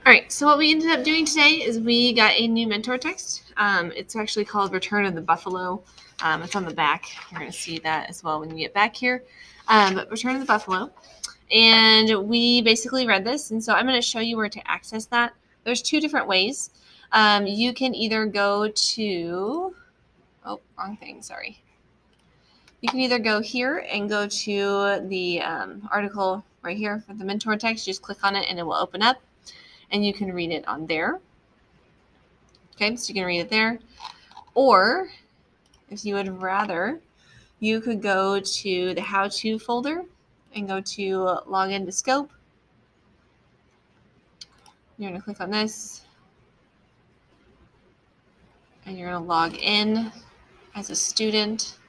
All right, so what we ended up doing today is we got a new mentor text. It's actually called Return of the Buffalo. It's on the back. You're going to see that as well when you get back here. But Return of the Buffalo. And we basically read this. And so I'm going to show you where to access that. There's two different ways. You can either go to, oh, wrong thing, sorry. You can either go here and go to the article right here for the mentor text. Just click on it and it will open up. And you can read it on there. Okay, so you can read it there. Or if you would rather, you could go to the how-to folder and go to log into Scope. You're going to click on this. And you're going to log in as a student.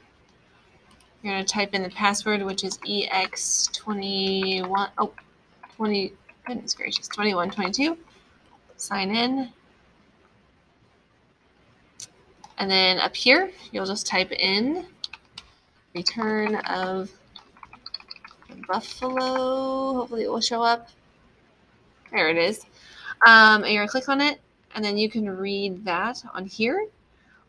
You're going to type in the password, which is EX21, 20, goodness gracious, 2122. Sign in. And then up here, you'll just type in Return of the Buffalo. Hopefully it will show up. There it is. And you're going to click on it, and then you can read that on here.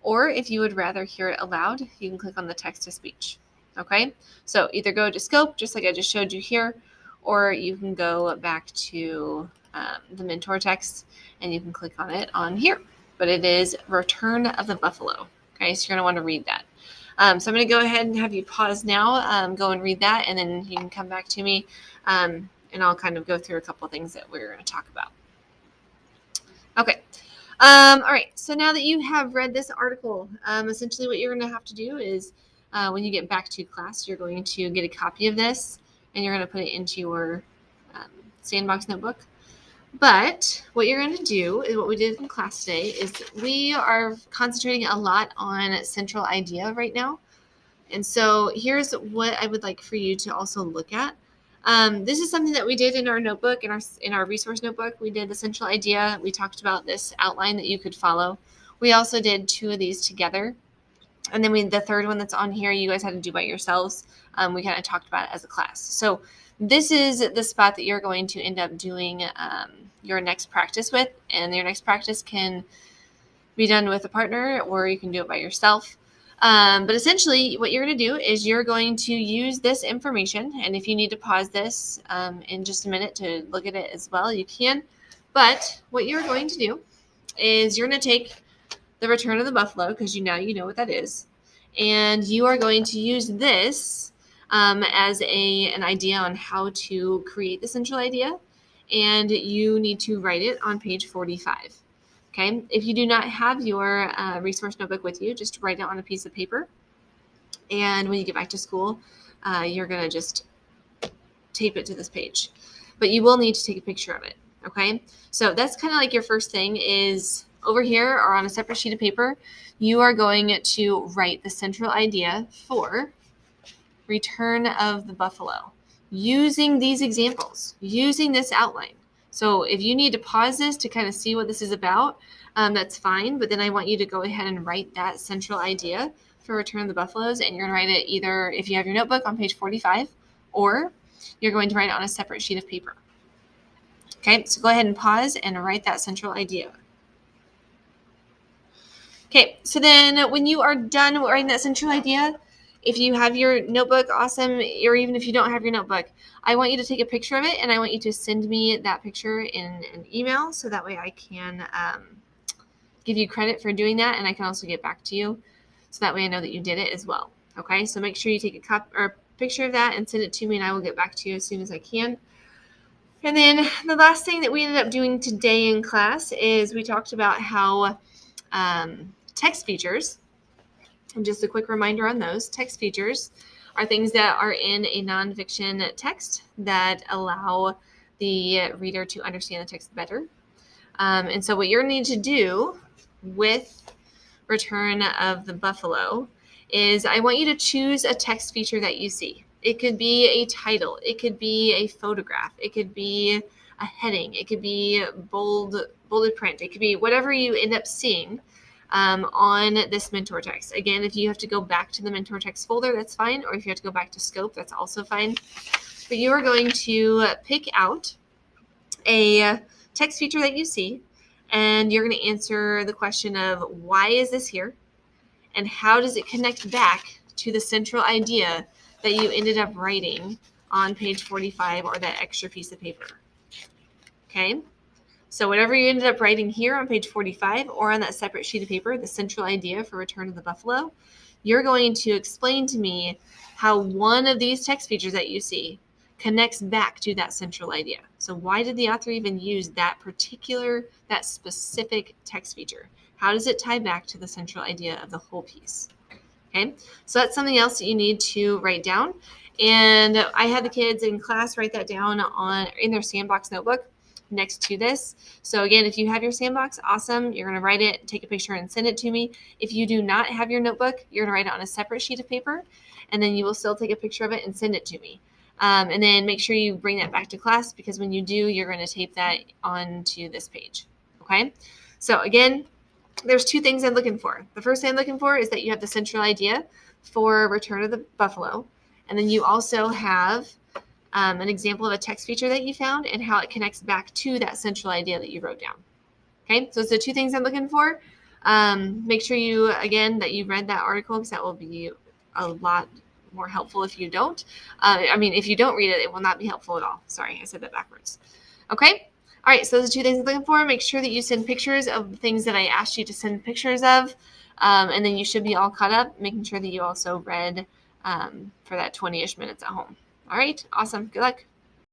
Or if you would rather hear it aloud, you can click on the text-to-speech. Okay? So either go to Scope, just like I just showed you here, or you can go back to the mentor text, and you can click on it on here. But it is Return of the Buffalo. Okay? So you're going to want to read that. So I'm going to go ahead and have you pause now, go and read that, and then you can come back to me, and I'll kind of go through a couple of things that we're going to talk about. Okay. All right. So now that you have read this article, essentially what you're going to have to do is when you get back to class, you're going to get a copy of this, and you're going to put it into your Sandbox notebook. But what you're going to do is what we did in class today is we are concentrating a lot on central idea right now. And so here's what I would like for you to also look at. This is something that we did in our notebook, in our resource notebook. We did the central idea. We talked about this outline that you could follow. We also did two of these together. And then the third one that's on here, you guys had to do by yourselves. We kind of talked about it as a class. So this is the spot that you're going to end up doing your next practice with. And your next practice can be done with a partner, or you can do it by yourself. But essentially, what you're going to do is you're going to use this information. And if you need to pause this in just a minute to look at it as well, you can. But what you're going to do is you're going to take the Return of the Buffalo, because you know what that is. And you are going to use this as an idea on how to create the central idea. And you need to write it on page 45. Okay, if you do not have your resource notebook with you, just write it on a piece of paper. And when you get back to school, you're going to just tape it to this page. But you will need to take a picture of it. Okay, so that's kind of like your first thing is over here or on a separate sheet of paper, you are going to write the central idea for Return of the Buffalo using these examples, using this outline. So if you need to pause this to kind of see what this is about, that's fine. But then I want you to go ahead and write that central idea for Return of the Buffaloes. And you're going to write it either if you have your notebook on page 45, or you're going to write it on a separate sheet of paper. Okay, so go ahead and pause and write that central idea. Okay, so then when you are done writing that central idea, if you have your notebook, awesome, or even if you don't have your notebook, I want you to take a picture of it, and I want you to send me that picture in an email, so that way I can give you credit for doing that, and I can also get back to you, so that way I know that you did it as well. Okay, so make sure you take a picture of that and send it to me, and I will get back to you as soon as I can. And then the last thing that we ended up doing today in class is we talked about how text features, and just a quick reminder on those, text features are things that are in a nonfiction text that allow the reader to understand the text better. And so what you're going to need to do with Return of the Buffalo is I want you to choose a text feature that you see. It could be a title. It could be a photograph. It could be a heading. It could be bolded print. It could be whatever you end up seeing on this mentor text. Again, if you have to go back to the mentor text folder, that's fine. Or if you have to go back to Scope, that's also fine. But you are going to pick out a text feature that you see, and you're going to answer the question of why is this here, and how does it connect back to the central idea that you ended up writing on page 45 or that extra piece of paper. Okay? So whatever you ended up writing here on page 45 or on that separate sheet of paper, the central idea for Return of the Buffalo, you're going to explain to me how one of these text features that you see connects back to that central idea. So why did the author even use that specific text feature? How does it tie back to the central idea of the whole piece? Okay, so that's something else that you need to write down. And I had the kids in class write that down in their Sandbox notebook next to this. So again, if you have your Sandbox, awesome. You're going to write it, take a picture, and send it to me. If you do not have your notebook, you're going to write it on a separate sheet of paper, and then you will still take a picture of it and send it to me. And then make sure you bring that back to class, because when you do, you're going to tape that onto this page. Okay, so again, there's two things I'm looking for. The first thing I'm looking for is that you have the central idea for Return of the Buffalo. And then you also have an example of a text feature that you found and how it connects back to that central idea that you wrote down. Okay, so it's the two things I'm looking for. Make sure that you read that article, because that will be a lot more helpful if you don't. If you don't read it, it will not be helpful at all. Sorry, I said that backwards. Okay. All right, so those are two things I'm looking for. Make sure that you send pictures of the things that I asked you to send pictures of, and then you should be all caught up, making sure that you also read for that 20-ish minutes at home. All right, awesome. Good luck.